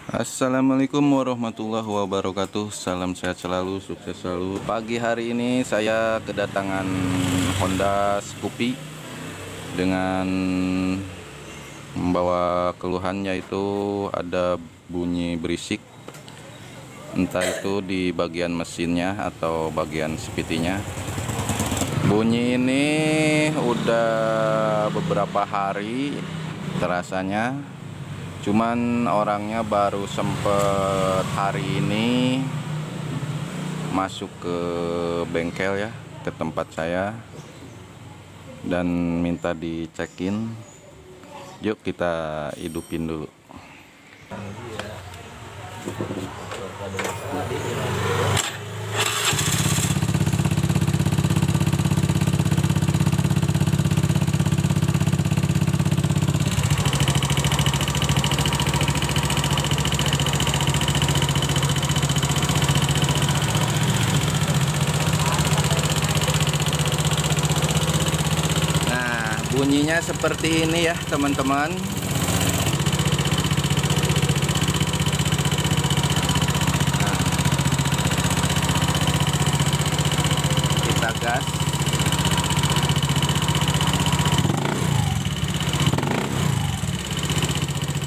Assalamualaikum warahmatullahi wabarakatuh. Salam sehat selalu, sukses selalu. Pagi hari ini saya kedatangan Honda Scoopy dengan membawa keluhan, yaitu ada bunyi berisik, entah itu di bagian mesinnya atau bagian spitinya. Bunyi ini udah beberapa hari terasanya, cuman orangnya baru sempet hari ini masuk ke bengkel ya, ke tempat saya, dan minta dicekin. Yuk kita hidupin dulu. Bunyinya seperti ini ya teman-teman. Nah, kita gas.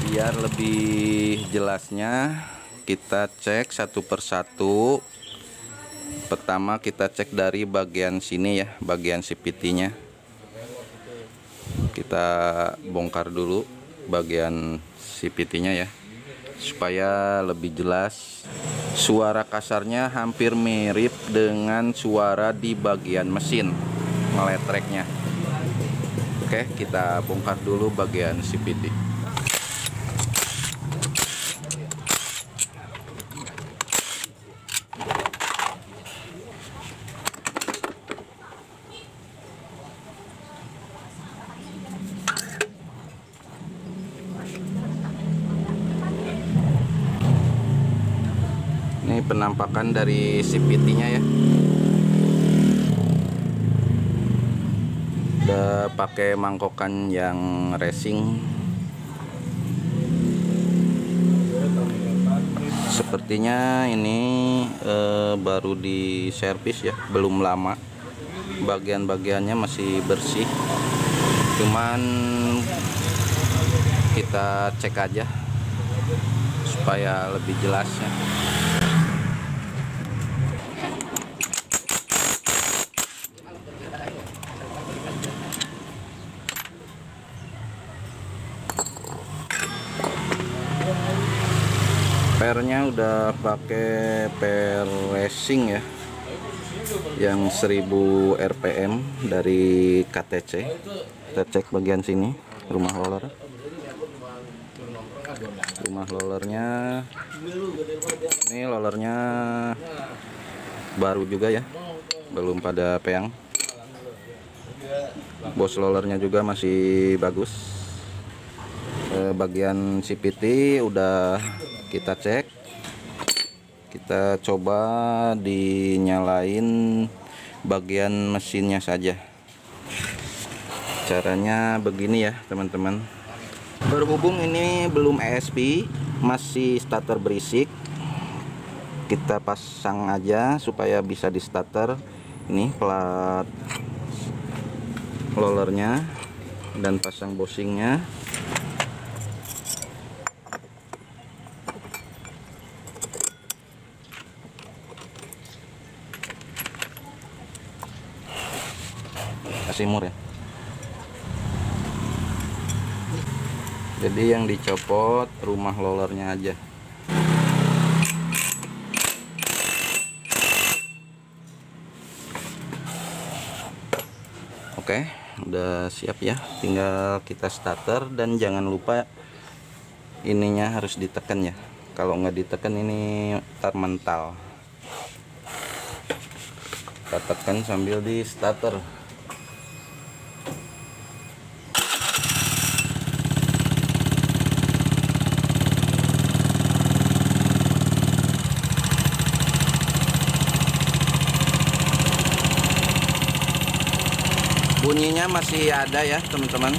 Biar lebih jelasnya kita cek satu persatu. Pertama kita cek dari bagian sini ya, bagian CVT-nya. Kita bongkar dulu bagian CVT-nya ya, supaya lebih jelas. Suara kasarnya hampir mirip dengan suara di bagian mesin ngeletreknya. Oke, kita bongkar dulu bagian CVT. Ini penampakan dari CVT-nya ya. Udah pakai mangkokan yang racing. Sepertinya ini baru di servis ya, belum lama. Bagian-bagiannya masih bersih. Cuman kita cek aja supaya lebih jelasnya. Pernya udah pakai per racing ya, yang 1000 rpm dari KTC. Kita cek bagian sini, rumah roller. Rumah rollernya, ini rollernya baru juga ya, belum pada peang. Bos rollernya juga masih bagus. Bagian CVT udah kita cek. Kita coba dinyalain bagian mesinnya saja. Caranya begini ya teman-teman. Berhubung ini belum ESP, masih starter berisik, kita pasang aja supaya bisa di starter. Ini plat rollernya dan pasang bushingnya. Kasih mur ya. Jadi yang dicopot rumah rollernya aja. Oke, udah siap ya. Tinggal kita starter, dan jangan lupa ininya harus ditekan ya. Kalau nggak ditekan ini tar mental. Kita tekan sambil di starter. Bunyinya masih ada ya teman-teman.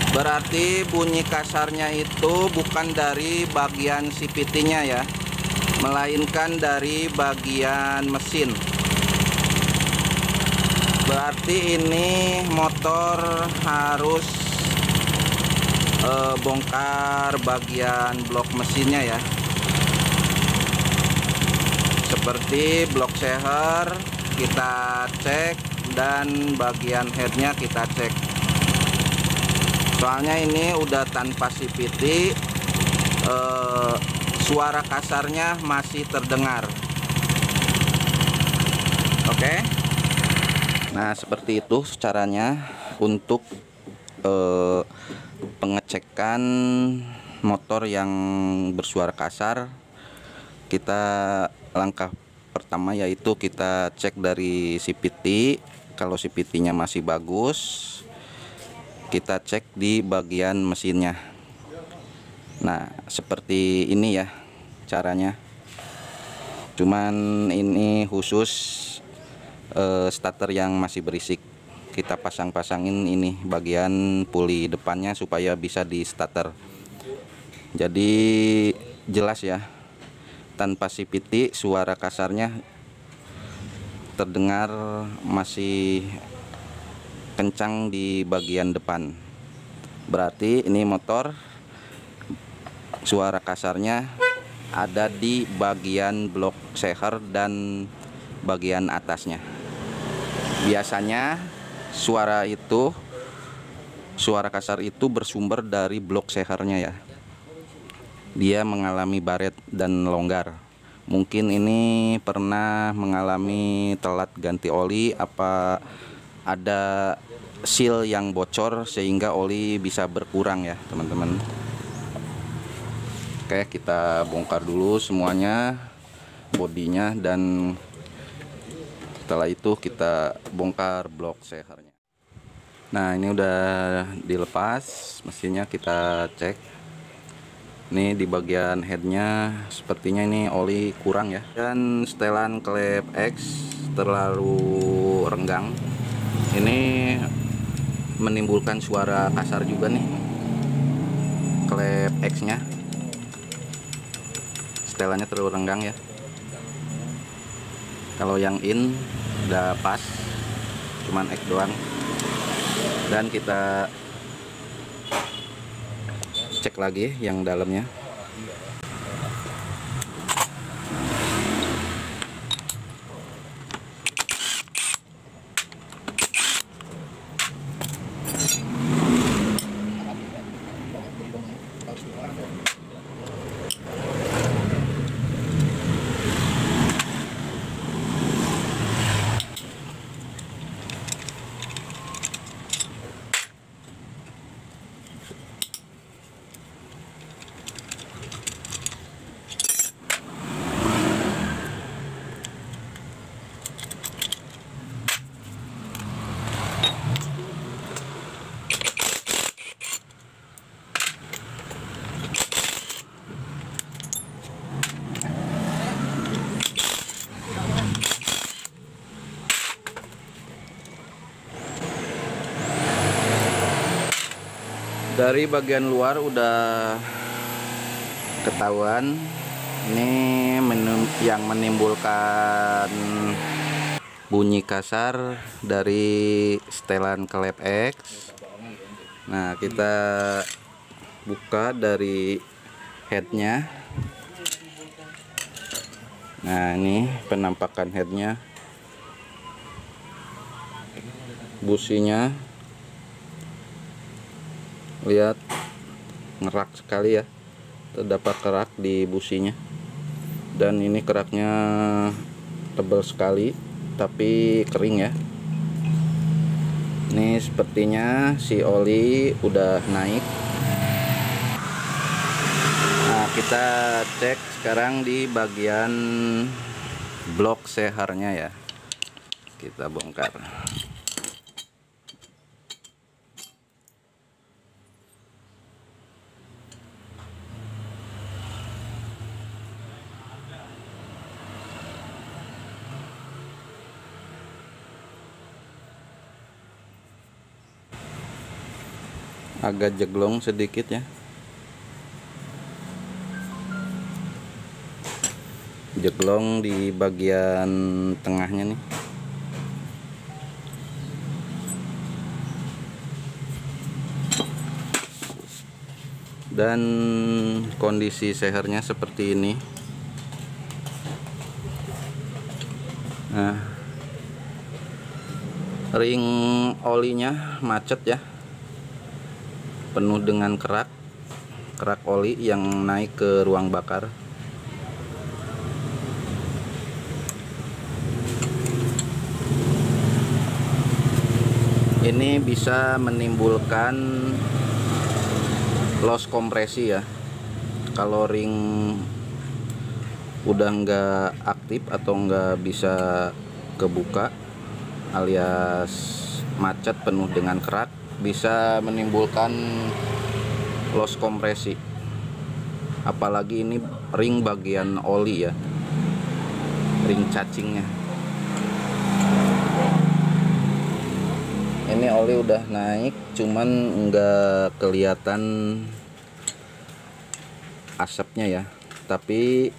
Berarti bunyi kasarnya itu bukan dari bagian CVT-nya ya, melainkan dari bagian mesin. Berarti ini motor harus bongkar bagian blok mesinnya ya, seperti blok seher kita cek dan bagian headnya kita cek. Soalnya ini udah tanpa CVT, suara kasarnya masih terdengar. Oke. Nah, seperti itu caranya untuk pengecekan motor yang bersuara kasar. Kita langkah pertama yaitu kita cek dari CVT. Kalau CVT-nya masih bagus, kita cek di bagian mesinnya. Nah, seperti ini ya caranya. Cuman ini khusus starter yang masih berisik. Kita pasang-pasangin ini bagian puli depannya supaya bisa di starter. Jadi jelas ya, tanpa CVT suara kasarnya terdengar masih kencang di bagian depan. Berarti ini motor suara kasarnya ada di bagian blok seher dan bagian atasnya. Biasanya suara kasar itu bersumber dari blok sehernya ya. Dia mengalami baret dan longgar. Mungkin ini pernah mengalami telat ganti oli, apa ada seal yang bocor sehingga oli bisa berkurang ya teman-teman. Oke, kita bongkar dulu semuanya, bodinya, dan setelah itu kita bongkar blok sehernya. Nah, ini udah dilepas mesinnya, kita cek. Ini di bagian headnya sepertinya ini oli kurang ya, dan setelan klep X terlalu renggang. Ini menimbulkan suara kasar juga nih klep X nya, setelannya terlalu renggang ya. Kalau yang in udah pas, cuman X doang. Dan kita cek lagi yang dalamnya. Dari bagian luar udah ketahuan ini yang menimbulkan bunyi kasar dari setelan klep X. Nah, kita buka dari headnya. Nah, ini penampakan headnya, businya, lihat ngerak sekali ya, terdapat kerak di businya, dan ini keraknya tebal sekali tapi kering ya. Ini sepertinya si oli udah naik. Nah, kita cek sekarang di bagian blok sehernya ya, kita bongkar. agak jeglong sedikit ya, jeglong di bagian tengahnya nih. Dan kondisi sehernya seperti ini. Nah, ring olinya macet ya, penuh dengan kerak oli yang naik ke ruang bakar. Ini bisa menimbulkan loss kompresi ya. Kalau ring udah nggak aktif atau nggak bisa kebuka alias macet penuh dengan kerak, bisa menimbulkan loss kompresi. Apalagi ini ring bagian oli ya, ring cacingnya. Ini oli udah naik, cuman nggak kelihatan asapnya ya, tapi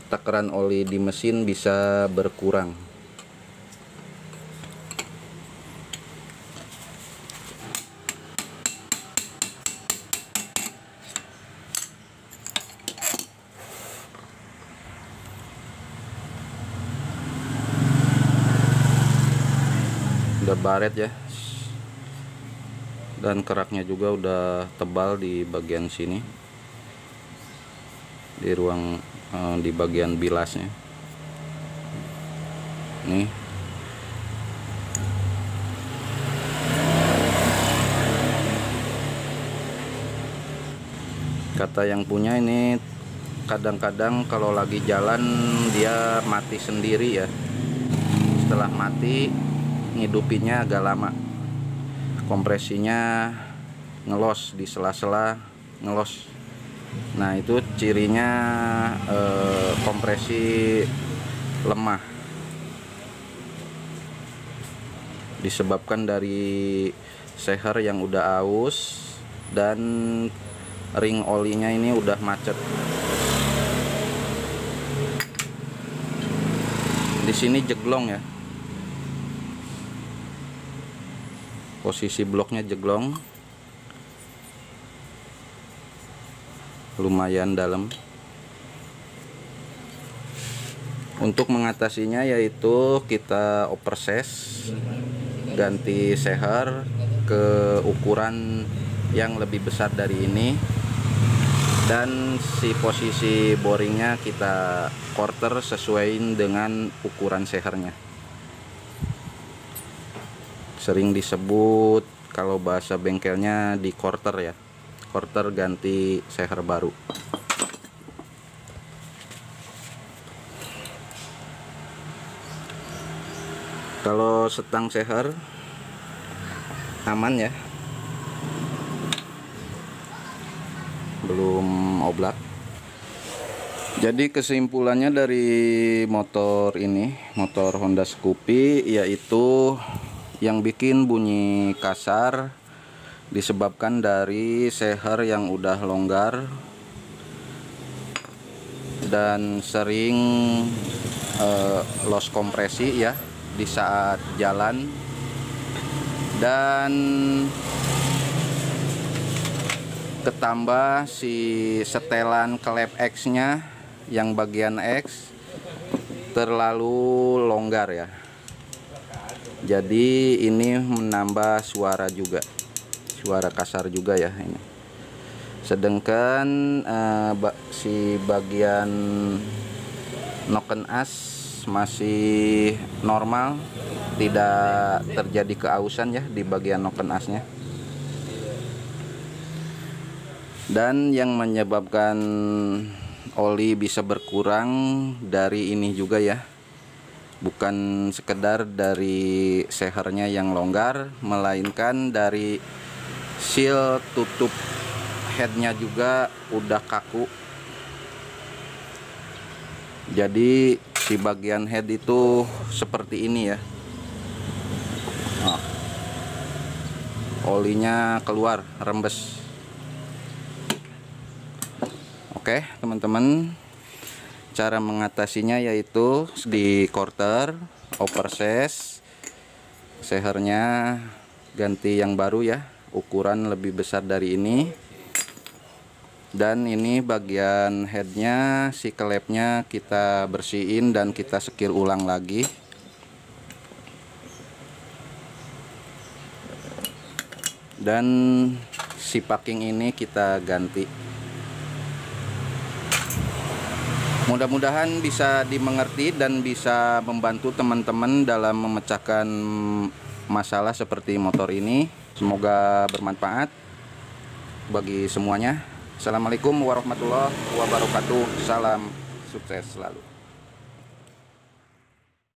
takaran oli di mesin bisa berkurang. Udah baret ya, dan keraknya juga udah tebal di bagian sini, di ruang di bagian bilasnya nih. Kata yang punya ini kadang-kadang kalau lagi jalan dia mati sendiri ya, setelah mati ngidupinnya agak lama, kompresinya ngelos di sela-sela ngelos. Nah itu cirinya kompresi lemah, disebabkan dari seher yang udah aus dan ring olinya ini udah macet. Di sini jeglong ya, posisi bloknya jeglong, lumayan dalam. Untuk mengatasinya yaitu kita operses, ganti seher ke ukuran yang lebih besar dari ini, dan si posisi boringnya kita quarter sesuai dengan ukuran sehernya. Sering disebut kalau bahasa bengkelnya di quarter ya, quarter ganti seher baru. Kalau setang seher aman ya, belum oblak. Jadi kesimpulannya dari motor ini, motor Honda Scoopy, yaitu yang bikin bunyi kasar disebabkan dari seher yang udah longgar dan sering loss kompresi ya di saat jalan, dan ketambah si setelan klep X nya yang bagian X terlalu longgar ya, jadi ini menambah suara juga, suara kasar juga ya ini. Sedangkan si bagian noken as masih normal, tidak terjadi keausan ya di bagian noken asnya. Dan yang menyebabkan oli bisa berkurang dari ini juga ya, bukan sekedar dari sehernya yang longgar, melainkan dari seal tutup headnya juga udah kaku. Jadi si bagian head itu seperti ini ya. olinya keluar rembes. Oke teman-teman, cara mengatasinya yaitu di quarter oversize, sehernya ganti yang baru ya, ukuran lebih besar dari ini. Dan ini bagian headnya, si klepnya kita bersihin dan kita sekir ulang lagi. Dan si packing ini kita ganti. Mudah-mudahan bisa dimengerti dan bisa membantu teman-teman dalam memecahkan masalah seperti motor ini. Semoga bermanfaat bagi semuanya. Assalamualaikum warahmatullahi wabarakatuh. Salam sukses selalu.